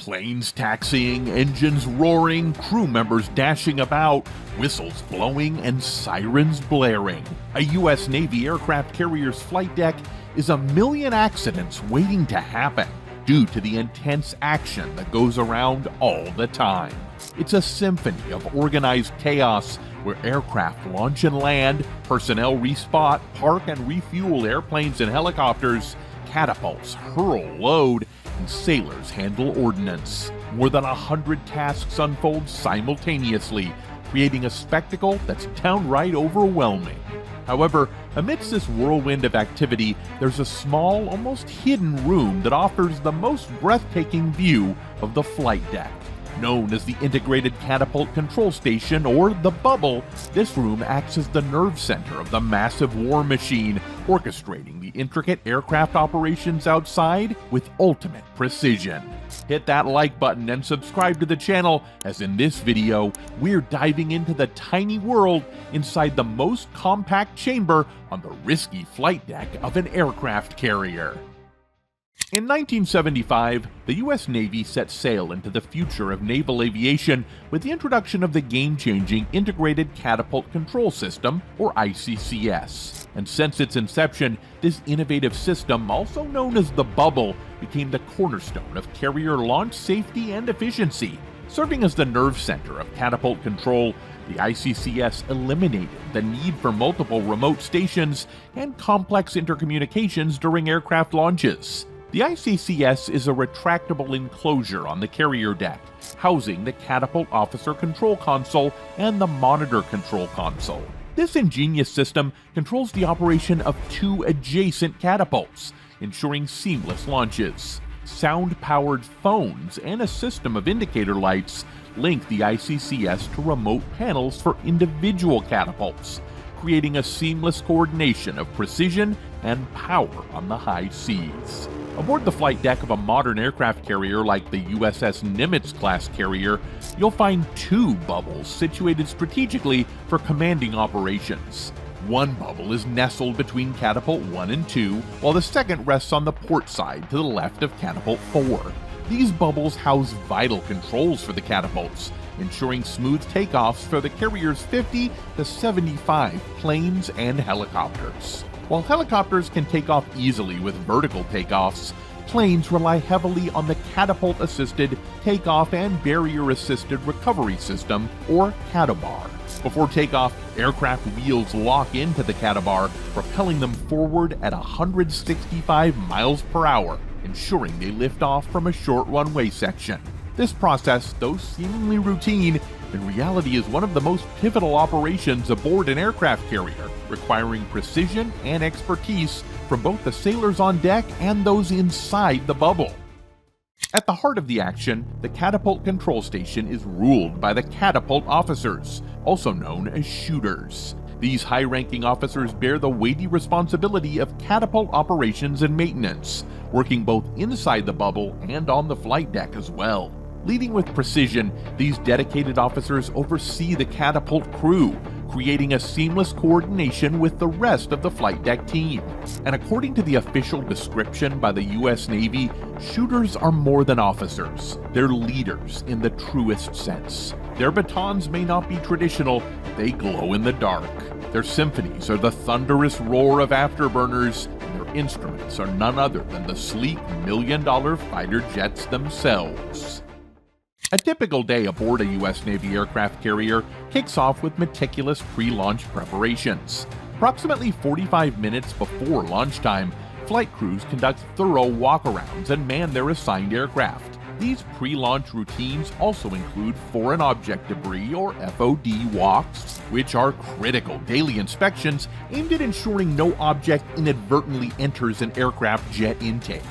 Planes taxiing, engines roaring, crew members dashing about, whistles blowing, and sirens blaring. A U.S. Navy aircraft carrier's flight deck is a million accidents waiting to happen due to the intense action that goes around all the time. It's a symphony of organized chaos where aircraft launch and land, personnel respot, park and refuel airplanes and helicopters, catapults hurl load, and sailors handle ordnance. More than 100 tasks unfold simultaneously, creating a spectacle that's downright overwhelming. However, amidst this whirlwind of activity, there's a small, almost hidden room that offers the most breathtaking view of the flight deck. Known as the Integrated Catapult Control Station, or the Bubble, this room acts as the nerve center of the massive war machine, orchestrating the intricate aircraft operations outside with ultimate precision. Hit that like button and subscribe to the channel, as in this video, we're diving into the tiny world inside the most compact chamber on the risky flight deck of an aircraft carrier. In 1975, the U.S. Navy set sail into the future of naval aviation with the introduction of the game-changing Integrated Catapult Control System, or ICCS. And since its inception, this innovative system, also known as the Bubble, became the cornerstone of carrier launch safety and efficiency. Serving as the nerve center of catapult control, the ICCS eliminated the need for multiple remote stations and complex intercommunications during aircraft launches. The ICCS is a retractable enclosure on the carrier deck, housing the Catapult Officer Control Console and the Monitor Control Console. This ingenious system controls the operation of two adjacent catapults, ensuring seamless launches. Sound-powered phones and a system of indicator lights link the ICCS to remote panels for individual catapults, creating a seamless coordination of precision and power on the high seas. Aboard the flight deck of a modern aircraft carrier like the USS Nimitz-class carrier, you'll find two bubbles situated strategically for commanding operations. One bubble is nestled between Catapult 1 and 2, while the second rests on the port side to the left of Catapult 4. These bubbles house vital controls for the catapults, ensuring smooth takeoffs for the carrier's 50 to 75 planes and helicopters. While helicopters can take off easily with vertical takeoffs, planes rely heavily on the Catapult-Assisted Takeoff and Barrier-Assisted Recovery System, or CATOBAR. Before takeoff, aircraft wheels lock into the CATOBAR, propelling them forward at 165 miles per hour, ensuring they lift off from a short runway section. This process, though seemingly routine, in reality is one of the most pivotal operations aboard an aircraft carrier, requiring precision and expertise from both the sailors on deck and those inside the bubble. At the heart of the action, the Catapult Control Station is ruled by the Catapult Officers, also known as shooters. These high-ranking officers bear the weighty responsibility of catapult operations and maintenance, working both inside the bubble and on the flight deck as well. Leading with precision, these dedicated officers oversee the catapult crew, creating a seamless coordination with the rest of the flight deck team. And according to the official description by the U.S. Navy, shooters are more than officers. They're leaders in the truest sense. Their batons may not be traditional, they glow in the dark. Their symphonies are the thunderous roar of afterburners, and their instruments are none other than the sleek million-dollar fighter jets themselves. A typical day aboard a U.S. Navy aircraft carrier kicks off with meticulous pre-launch preparations. Approximately 45 minutes before launch time, flight crews conduct thorough walkarounds and man their assigned aircraft. These pre-launch routines also include foreign object debris, or FOD walks, which are critical daily inspections aimed at ensuring no object inadvertently enters an aircraft jet intake.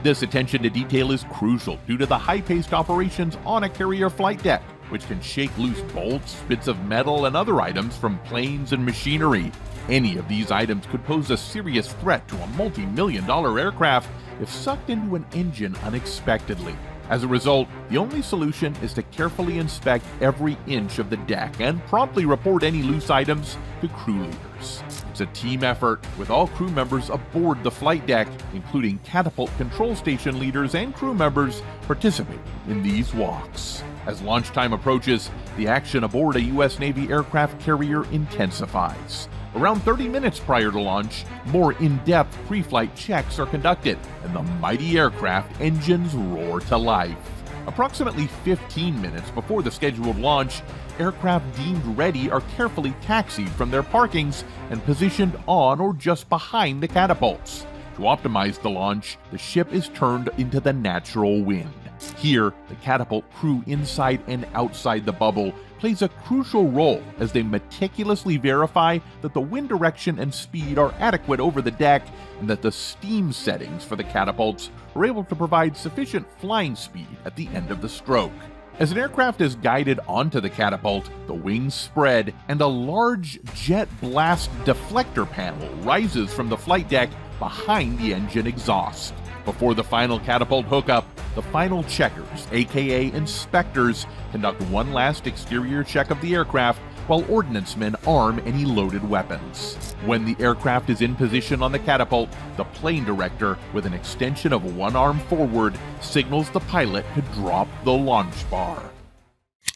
This attention to detail is crucial due to the high-paced operations on a carrier flight deck, which can shake loose bolts, bits of metal, and other items from planes and machinery. Any of these items could pose a serious threat to a multi-million-dollar aircraft if sucked into an engine unexpectedly. As a result, the only solution is to carefully inspect every inch of the deck and promptly report any loose items to crew leaders. It's a team effort, with all crew members aboard the flight deck, including catapult control station leaders and crew members participating in these walks. As launch time approaches, the action aboard a U.S. Navy aircraft carrier intensifies. Around 30 minutes prior to launch, more in-depth pre-flight checks are conducted, and the mighty aircraft engines roar to life. Approximately 15 minutes before the scheduled launch, aircraft deemed ready are carefully taxied from their parkings and positioned on or just behind the catapults. To optimize the launch, the ship is turned into the natural wind. Here, the catapult crew inside and outside the bubble plays a crucial role as they meticulously verify that the wind direction and speed are adequate over the deck and that the steam settings for the catapults are able to provide sufficient flying speed at the end of the stroke. As an aircraft is guided onto the catapult, the wings spread and a large jet blast deflector panel rises from the flight deck behind the engine exhaust. Before the final catapult hookup, the final checkers, aka inspectors, conduct one last exterior check of the aircraft while ordnancemen arm any loaded weapons. When the aircraft is in position on the catapult, the plane director, with an extension of one arm forward, signals the pilot to drop the launch bar.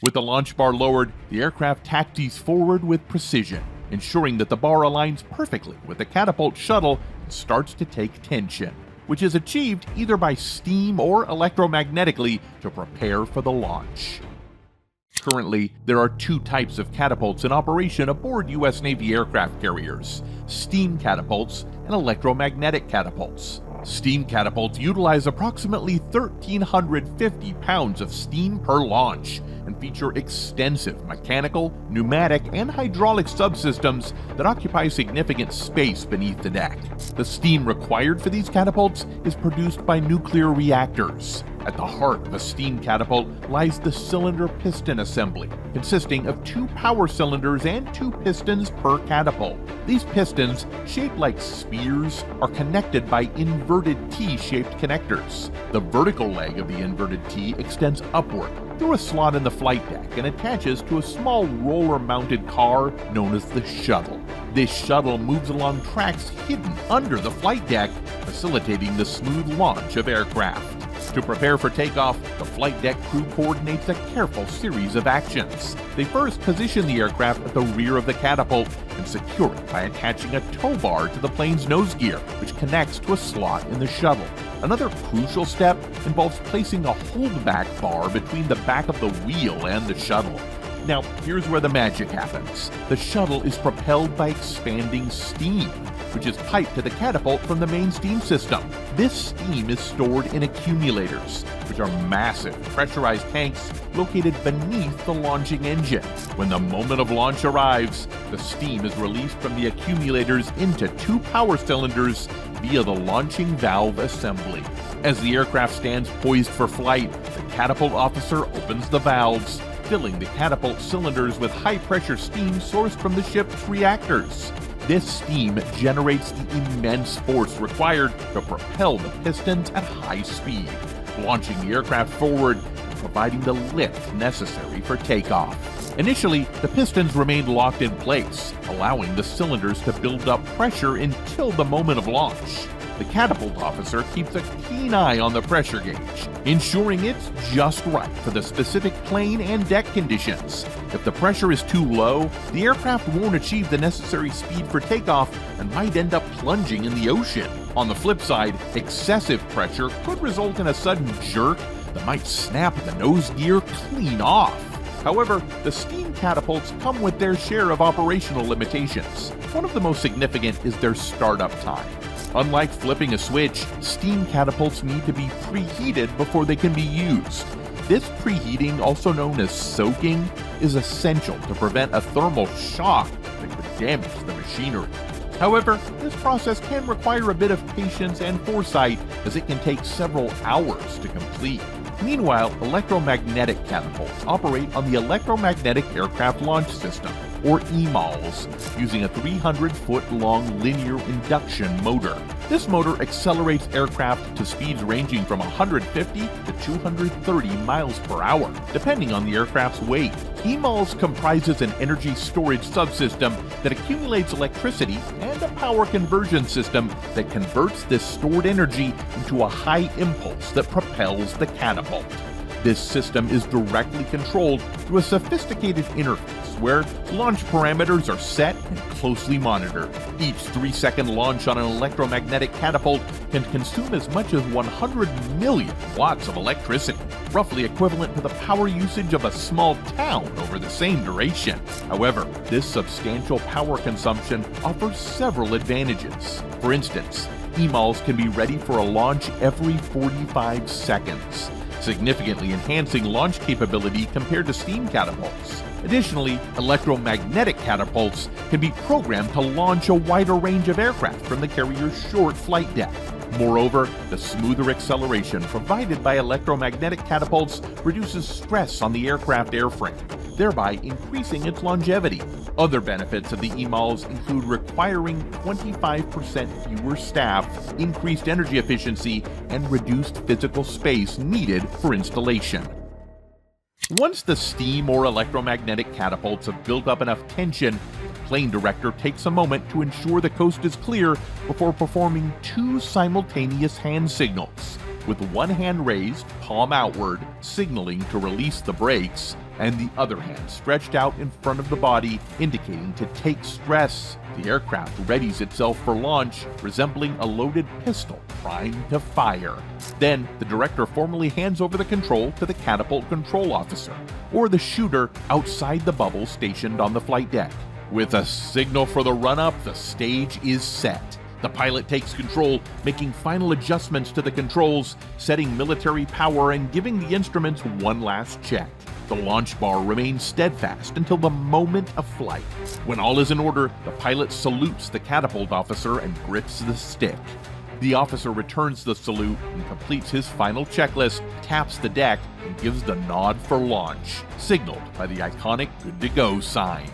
With the launch bar lowered, the aircraft taxis forward with precision, ensuring that the bar aligns perfectly with the catapult shuttle and starts to take tension, which is achieved either by steam or electromagnetically to prepare for the launch. Currently, there are two types of catapults in operation aboard U.S. Navy aircraft carriers: steam catapults and electromagnetic catapults. Steam catapults utilize approximately 1,350 pounds of steam per launch and feature extensive mechanical, pneumatic, and hydraulic subsystems that occupy significant space beneath the deck. The steam required for these catapults is produced by nuclear reactors. At the heart of a steam catapult lies the cylinder piston assembly, consisting of 2 power cylinders and 2 pistons per catapult. These pistons, shaped like spears, are connected by inverted T-shaped connectors. The vertical leg of the inverted T extends upward through a slot in the flight deck and attaches to a small roller-mounted car known as the shuttle. This shuttle moves along tracks hidden under the flight deck, facilitating the smooth launch of aircraft. To prepare for takeoff, the flight deck crew coordinates a careful series of actions. They first position the aircraft at the rear of the catapult and secure it by attaching a tow bar to the plane's nose gear, which connects to a slot in the shuttle. Another crucial step involves placing a holdback bar between the back of the wheel and the shuttle. Now, here's where the magic happens. The shuttle is propelled by expanding steam, which is piped to the catapult from the main steam system. This steam is stored in accumulators, which are massive pressurized tanks located beneath the launching engine. When the moment of launch arrives, the steam is released from the accumulators into 2 power cylinders via the launching valve assembly. As the aircraft stands poised for flight, the catapult officer opens the valves, filling the catapult cylinders with high-pressure steam sourced from the ship's reactors. This steam generates the immense force required to propel the pistons at high speed, launching the aircraft forward and providing the lift necessary for takeoff. Initially, the pistons remained locked in place, allowing the cylinders to build up pressure until the moment of launch. The catapult officer keeps a keen eye on the pressure gauge, ensuring it's just right for the specific plane and deck conditions. If the pressure is too low, the aircraft won't achieve the necessary speed for takeoff and might end up plunging in the ocean. On the flip side, excessive pressure could result in a sudden jerk that might snap the nose gear clean off. However, the steam catapults come with their share of operational limitations. One of the most significant is their startup time. Unlike flipping a switch, steam catapults need to be preheated before they can be used. This preheating, also known as soaking, is essential to prevent a thermal shock that could damage the machinery. However, this process can require a bit of patience and foresight, as it can take several hours to complete. Meanwhile, electromagnetic catapults operate on the Electromagnetic Aircraft Launch System. or EMALS, using a 300-foot-long linear induction motor. This motor accelerates aircraft to speeds ranging from 150 to 230 miles per hour, depending on the aircraft's weight. EMALS comprises an energy storage subsystem that accumulates electricity and a power conversion system that converts this stored energy into a high impulse that propels the catapult. This system is directly controlled through a sophisticated interface where launch parameters are set and closely monitored. Each 3-second launch on an electromagnetic catapult can consume as much as 100 million watts of electricity, roughly equivalent to the power usage of a small town over the same duration. However, this substantial power consumption offers several advantages. For instance, EMALS can be ready for a launch every 45 seconds, significantly enhancing launch capability compared to steam catapults. Additionally, electromagnetic catapults can be programmed to launch a wider range of aircraft from the carrier's short flight deck. Moreover, the smoother acceleration provided by electromagnetic catapults reduces stress on the aircraft airframe, thereby increasing its longevity. Other benefits of the EMALS include requiring 25% fewer staff, increased energy efficiency, and reduced physical space needed for installation. Once the steam or electromagnetic catapults have built up enough tension, the plane director takes a moment to ensure the coast is clear before performing 2 simultaneous hand signals, with one hand raised, palm outward, signaling to release the brakes, and the other hand stretched out in front of the body, indicating to take stress. The aircraft readies itself for launch, resembling a loaded pistol primed to fire. Then, the director formally hands over the control to the catapult control officer, or the shooter outside the bubble stationed on the flight deck. With a signal for the run-up, the stage is set. The pilot takes control, making final adjustments to the controls, setting military power, and giving the instruments one last check. The launch bar remains steadfast until the moment of flight. When all is in order, the pilot salutes the catapult officer and grips the stick. The officer returns the salute and completes his final checklist, taps the deck, and gives the nod for launch, signaled by the iconic "Good to Go" sign.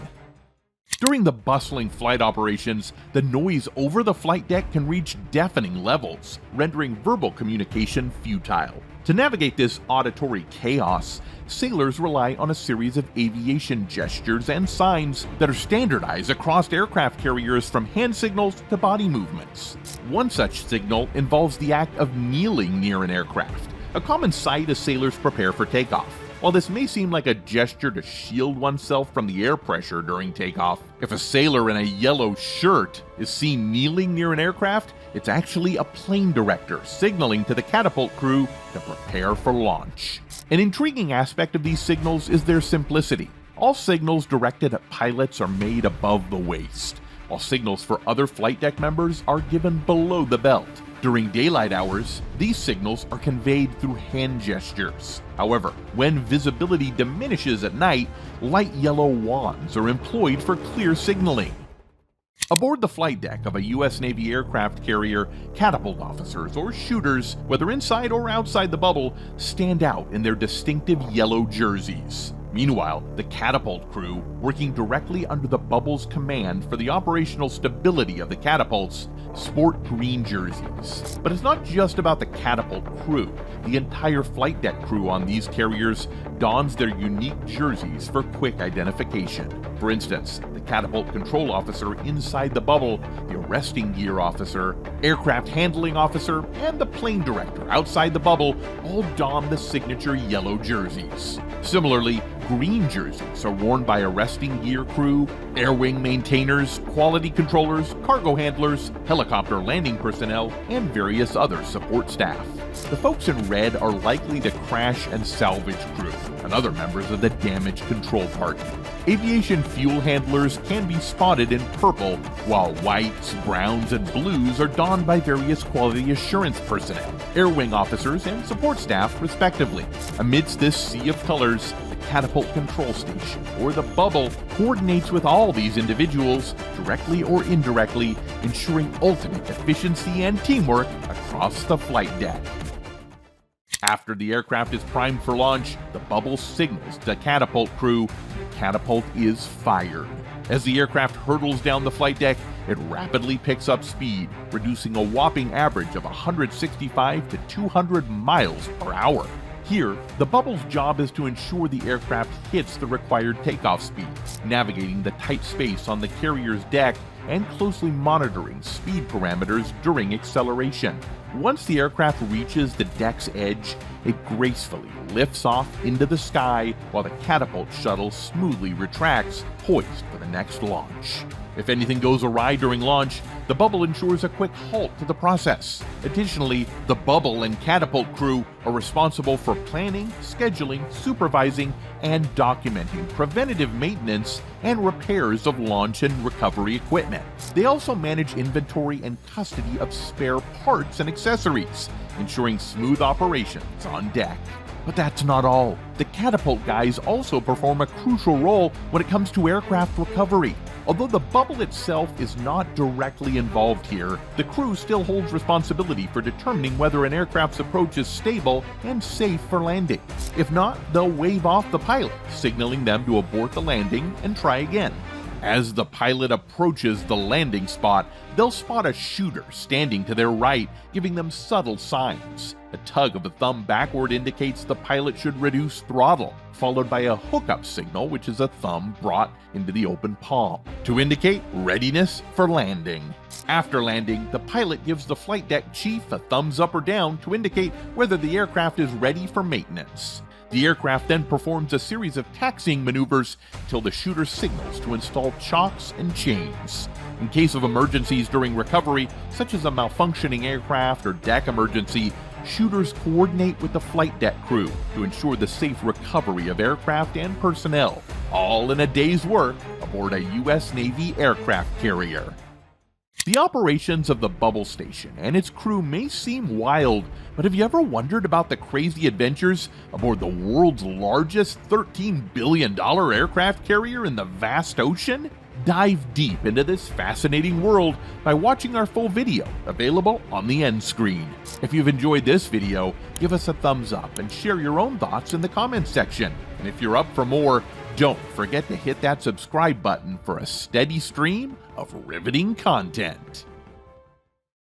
During the bustling flight operations, the noise over the flight deck can reach deafening levels, rendering verbal communication futile. To navigate this auditory chaos, sailors rely on a series of aviation gestures and signs that are standardized across aircraft carriers, from hand signals to body movements. One such signal involves the act of kneeling near an aircraft, a common sight as sailors prepare for takeoff. While this may seem like a gesture to shield oneself from the air pressure during takeoff, if a sailor in a yellow shirt is seen kneeling near an aircraft, it's actually a plane director signaling to the catapult crew to prepare for launch. An intriguing aspect of these signals is their simplicity. All signals directed at pilots are made above the waist, while signals for other flight deck members are given below the belt. During daylight hours, these signals are conveyed through hand gestures. However, when visibility diminishes at night, light yellow wands are employed for clear signaling. Aboard the flight deck of a U.S. Navy aircraft carrier, catapult officers or shooters, whether inside or outside the bubble, stand out in their distinctive yellow jerseys. Meanwhile, the catapult crew, working directly under the bubble's command for the operational stability of the catapults, sport green jerseys. But it's not just about the catapult crew. The entire flight deck crew on these carriers dons their unique jerseys for quick identification. For instance, the catapult control officer inside the bubble, the arresting gear officer, aircraft handling officer, and the plane director outside the bubble all don the signature yellow jerseys. Similarly, green jerseys are worn by arresting gear crew, air wing maintainers, quality controllers, cargo handlers, helicopter landing personnel, and various other support staff. The folks in red are likely the crash and salvage crew and other members of the damage control party. Aviation fuel handlers can be spotted in purple, while whites, browns, and blues are donned by various quality assurance personnel, air wing officers, and support staff, respectively. Amidst this sea of colors, the catapult control station, or the bubble, coordinates with all these individuals, directly or indirectly, ensuring ultimate efficiency and teamwork across the flight deck. After the aircraft is primed for launch, the bubble signals the catapult crew. The catapult is fired. As the aircraft hurtles down the flight deck, it rapidly picks up speed, reducing a whopping average of 165 to 200 miles per hour. Here, the bubble's job is to ensure the aircraft hits the required takeoff speed, navigating the tight space on the carrier's deck and closely monitoring speed parameters during acceleration. Once the aircraft reaches the deck's edge, it gracefully lifts off into the sky while the catapult shuttle smoothly retracts, poised for the next launch. If anything goes awry during launch, the bubble ensures a quick halt to the process. Additionally, the bubble and catapult crew are responsible for planning, scheduling, supervising, and documenting preventative maintenance and repairs of launch and recovery equipment. They also manage inventory and custody of spare parts and accessories, ensuring smooth operations on deck. But that's not all. The catapult guys also perform a crucial role when it comes to aircraft recovery. Although the bubble itself is not directly involved here, the crew still holds responsibility for determining whether an aircraft's approach is stable and safe for landing. If not, they'll wave off the pilot, signaling them to abort the landing and try again. As the pilot approaches the landing spot, they'll spot a shooter standing to their right, giving them subtle signs. A tug of a thumb backward indicates the pilot should reduce throttle, followed by a hookup signal, which is a thumb brought into the open palm, to indicate readiness for landing. After landing, the pilot gives the flight deck chief a thumbs up or down to indicate whether the aircraft is ready for maintenance. The aircraft then performs a series of taxiing maneuvers until the shooter signals to install chocks and chains. In case of emergencies during recovery, such as a malfunctioning aircraft or deck emergency, shooters coordinate with the flight deck crew to ensure the safe recovery of aircraft and personnel, all in a day's work aboard a U.S. Navy aircraft carrier. The operations of the Bubble Station and its crew may seem wild, but have you ever wondered about the crazy adventures aboard the world's largest $13 billion aircraft carrier in the vast ocean? Dive deep into this fascinating world by watching our full video, available on the end screen. If you've enjoyed this video, give us a thumbs up and share your own thoughts in the comments section. And if you're up for more, don't forget to hit that subscribe button for a steady stream of riveting content.